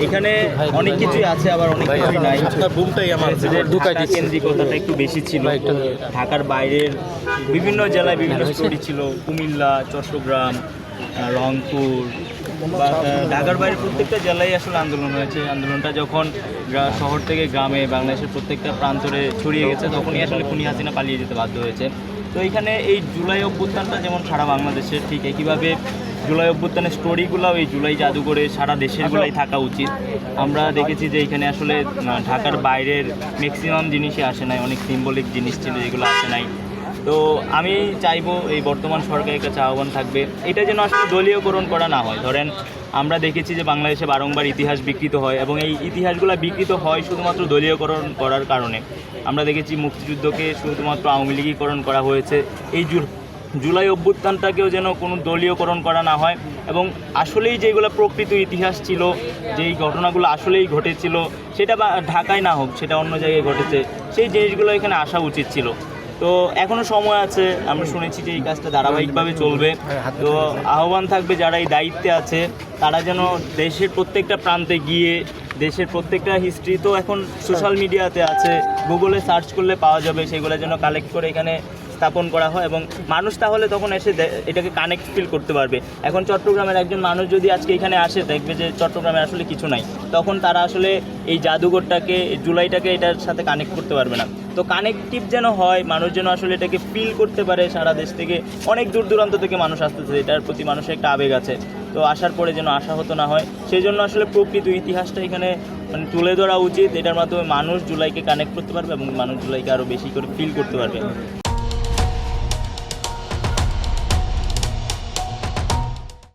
এখানে অনেক কিছুই আছে, আবার অনেক কিছুই নাই। বুমটাই আমার ঢাকা কেন্দ্রিকতাটা একটু বেশি ছিল। ঢাকার বাইরের বিভিন্ন জেলায় বিভিন্ন স্টোরি ছিল, কুমিল্লা, চট্টগ্রাম, রংপুর বা ঢাকার বাইরে প্রত্যেকটা জেলায় আসলে আন্দোলন হয়েছে। আন্দোলনটা যখন শহর থেকে গ্রামে বাংলাদেশের প্রত্যেকটা প্রান্তরে ছড়িয়ে গেছে, তখনই আসলে খুনি হাসিনা পালিয়ে যেতে বাধ্য হয়েছে। তো এখানে এই জুলাই অভ্যুত্থানটা যেমন সারা বাংলাদেশের, ঠিক একইভাবে জুলাই অভ্যুত্থানের স্টোরিগুলোও এই জুলাই জাদুঘরে সারা দেশেরগুলাই থাকা উচিত। আমরা দেখেছি যে এখানে আসলে ঢাকার বাইরের ম্যাক্সিমাম জিনিসই আসে নাই, অনেক সিম্বলিক জিনিস ছিল যেগুলো আসে নাই। তো আমি চাইবো এই বর্তমান সরকারের কাছে আহ্বান থাকবে, এটা যেন আসলে দলীয়করণ করা না হয়। ধরেন আমরা দেখেছি যে বাংলাদেশে বারংবার ইতিহাস বিকৃত হয়, এবং এই ইতিহাসগুলো বিকৃত হয় শুধুমাত্র দলীয়করণ করার কারণে। আমরা দেখেছি মুক্তিযুদ্ধকে শুধুমাত্র আওয়ামী লীগীকরণ করা হয়েছে। এই জুলাই অভ্যুত্থানটাকেও যেন কোনো দলীয়করণ করা না হয়, এবং আসলেই যেগুলো প্রকৃত ইতিহাস ছিল, যেই ঘটনাগুলো আসলেই ঘটেছিল, সেটা ঢাকায় না হোক, সেটা অন্য জায়গায় ঘটেছে, সেই জিনিসগুলো এখানে আসা উচিত ছিল। তো এখনও সময় আছে, আমরা শুনেছি যে এই কাজটা ধারাবাহিকভাবে চলবে। তো আহ্বান থাকবে যারা এই দায়িত্বে আছে, তারা যেন দেশের প্রত্যেকটা প্রান্তে গিয়ে দেশের প্রত্যেকটা হিস্ট্রি তো এখন সোশ্যাল মিডিয়াতে আছে, গুগলে সার্চ করলে পাওয়া যাবে, সেগুলো যেন কালেক্ট করে এখানে স্থাপন করা হয়, এবং মানুষ তাহলে তখন এসে এটাকে কানেক্ট ফিল করতে পারবে। এখন চট্টগ্রামের একজন মানুষ যদি আজকে এখানে আসে, দেখবে যে চট্টগ্রামে আসলে কিছু নাই, তখন তারা আসলে এই জাদুঘরটাকে, জুলাইটাকে এটার সাথে কানেক্ট করতে পারবে না। তো কানেক্টিভ যেন হয়, মানুষ যেন আসলে এটাকে ফিল করতে পারে। সারা দেশ থেকে অনেক দূর দূরান্ত থেকে মানুষ আসতেছে, এটার প্রতি মানুষের একটা আবেগ আছে। তো আসার পরে যেন আশাহত না হয়, সেই জন্য আসলে প্রকৃত ইতিহাসটা এখানে মানে তুলে ধরা উচিত। এটার মাধ্যমে মানুষ জুলাইকে কানেক্ট করতে পারবে, এবং মানুষ জুলাইকে আরও বেশি করে ফিল করতে পারবে।